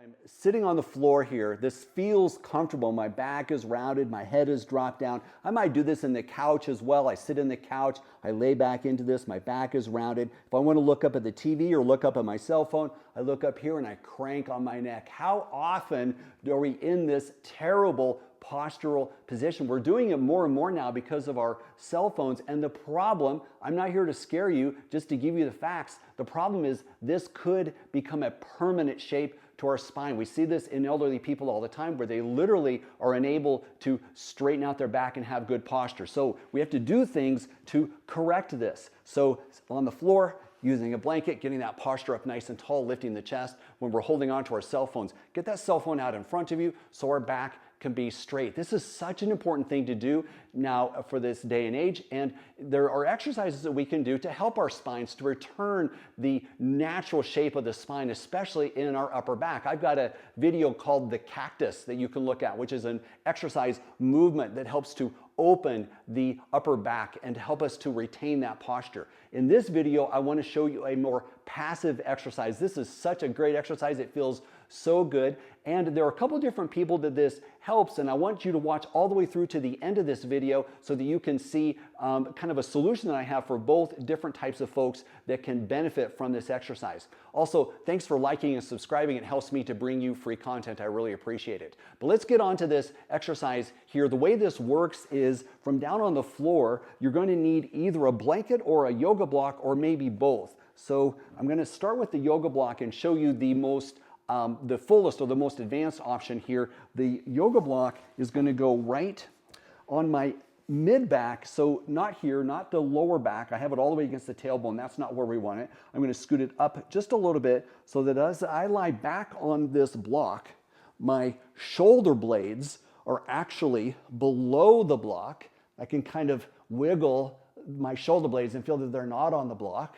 I'm sitting on the floor here. This feels comfortable. My back is rounded, my head is dropped down. I might do this in the couch as well. I sit in the couch, I lay back into this, my back is rounded. If I want to look up at the TV or look up at my cell phone, I look up here and I crank on my neck. How often are we in this terrible postural position? We're doing it more and more now because of our cell phones. And the problem, I'm not here to scare you, just to give you the facts. The problem is this could become a permanent shape to our spine. We see this in elderly people all the time where they literally are unable to straighten out their back and have good posture. So we have to do things to correct this. So on the floor, using a blanket, getting that posture up nice and tall, lifting the chest. When we're holding on to our cell phones, get that cell phone out in front of you so our back can be straight. This is such an important thing to do now for this day and age, and there are exercises that we can do to help our spines to return the natural shape of the spine, especially in our upper back. I've got a video called the cactus that you can look at, which is an exercise movement that helps to open the upper back and help us to retain that posture. In this video, I want to show you a more passive exercise. This is such a great exercise. It feels so good. And there are a couple different people that this helps, and I want you to watch all the way through to the end of this video so that you can see kind of a solution that I have for both different types of folks that can benefit from this exercise. Also, thanks for liking and subscribing. It helps me to bring you free content. I really appreciate it. But let's get on to this exercise here. The way this works is from down on the floor, you're going to need either a blanket or a yoga block or maybe both. So I'm going to start with the yoga block and show you the fullest or the most advanced option here. The yoga block is going to go right on my mid back, so not here, not the lower back. I have it all the way against the tailbone. That's not where we want it. I'm going to scoot it up just a little bit so that as I lie back on this block, my shoulder blades are actually below the block. I can kind of wiggle my shoulder blades and feel that they're not on the block.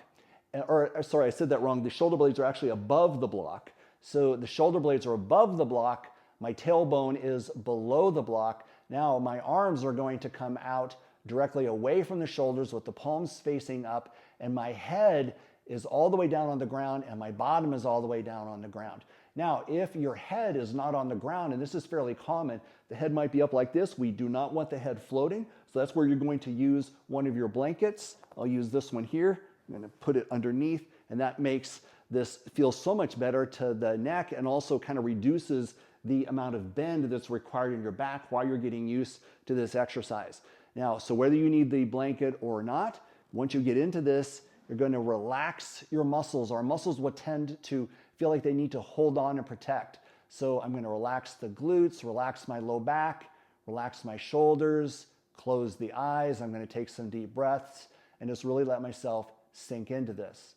Or sorry, I said that wrong. The shoulder blades are actually above the block. So the shoulder blades are above the block, my tailbone is below the block. Now my arms are going to come out directly away from the shoulders with the palms facing up, and my head is all the way down on the ground and my bottom is all the way down on the ground. Now, if your head is not on the ground, and this is fairly common, the head might be up like this. We do not want the head floating, so that's where you're going to use one of your blankets. I'll use this one here. I'm going to put it underneath, and that makes this feel so much better to the neck and also kind of reduces the amount of bend that's required in your back while you're getting used to this exercise. Now, so whether you need the blanket or not, once you get into this, you're going to relax your muscles. Our muscles will tend to feel like they need to hold on and protect. So I'm going to relax the glutes, relax my low back, relax my shoulders, close the eyes. I'm going to take some deep breaths and just really let myself sink into this.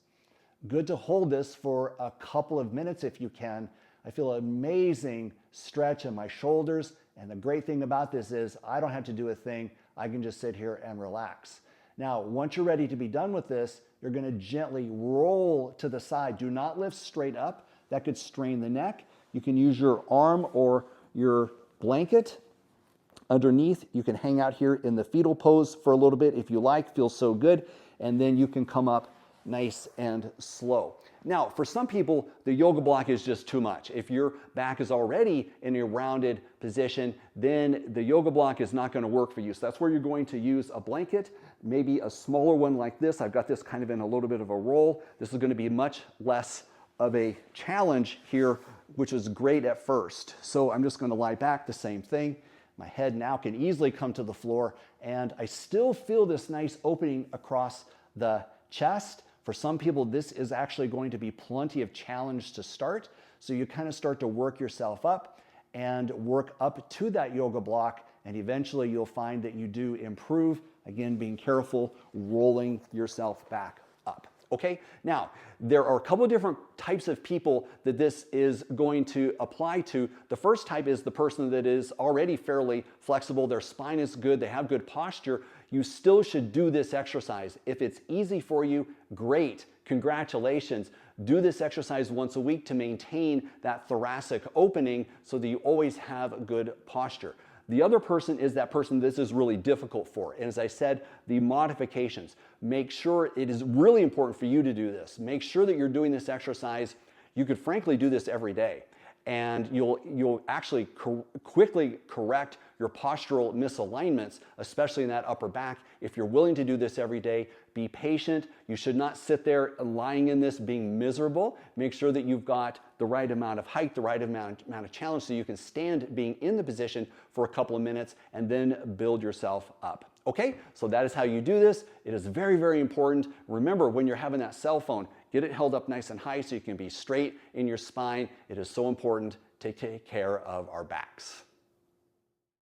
Good to hold this for a couple of minutes if you can. I feel an amazing stretch in my shoulders, and the great thing about this is I don't have to do a thing. I can just sit here and relax. Now, once you're ready to be done with this, you're going to gently roll to the side. Do not lift straight up. That could strain the neck. You can use your arm or your blanket underneath. You can hang out here in the fetal pose for a little bit if you like. Feels so good. And then you can come up nice and slow. Now, for some people, the yoga block is just too much. If your back is already in a rounded position, then the yoga block is not going to work for you. So that's where you're going to use a blanket, maybe a smaller one like this. I've got this kind of in a little bit of a roll. This is going to be much less of a challenge here, which is great at first. So I'm just going to lie back, the same thing. My head now can easily come to the floor, and I still feel this nice opening across the chest. For some people, this is actually going to be plenty of challenge to start. So you kind of start to work yourself up and work up to that yoga block, and eventually you'll find that you do improve. Again, being careful, rolling yourself back up. Okay, now there are a couple of different types of people that this is going to apply to. The first type is the person that is already fairly flexible, their spine is good, they have good posture. You still should do this exercise. If it's easy for you, great, congratulations. Do this exercise once a week to maintain that thoracic opening so that you always have good posture. The other person is that person this is really difficult for. And as I said, the modifications. Make sure it is really important for you to do this. Make sure that you're doing this exercise. You could frankly do this every day. and you'll actually quickly correct your postural misalignments, especially in that upper back. If you're willing to do this every day, be patient. You should not sit there lying in this being miserable. Make sure that you've got the right amount of height, the right amount of challenge, so you can stand being in the position for a couple of minutes and then build yourself up. Okay, so that is how you do this. It is very, very important. Remember, when you're having that cell phone, get it held up nice and high so you can be straight in your spine. It is so important to take care of our backs.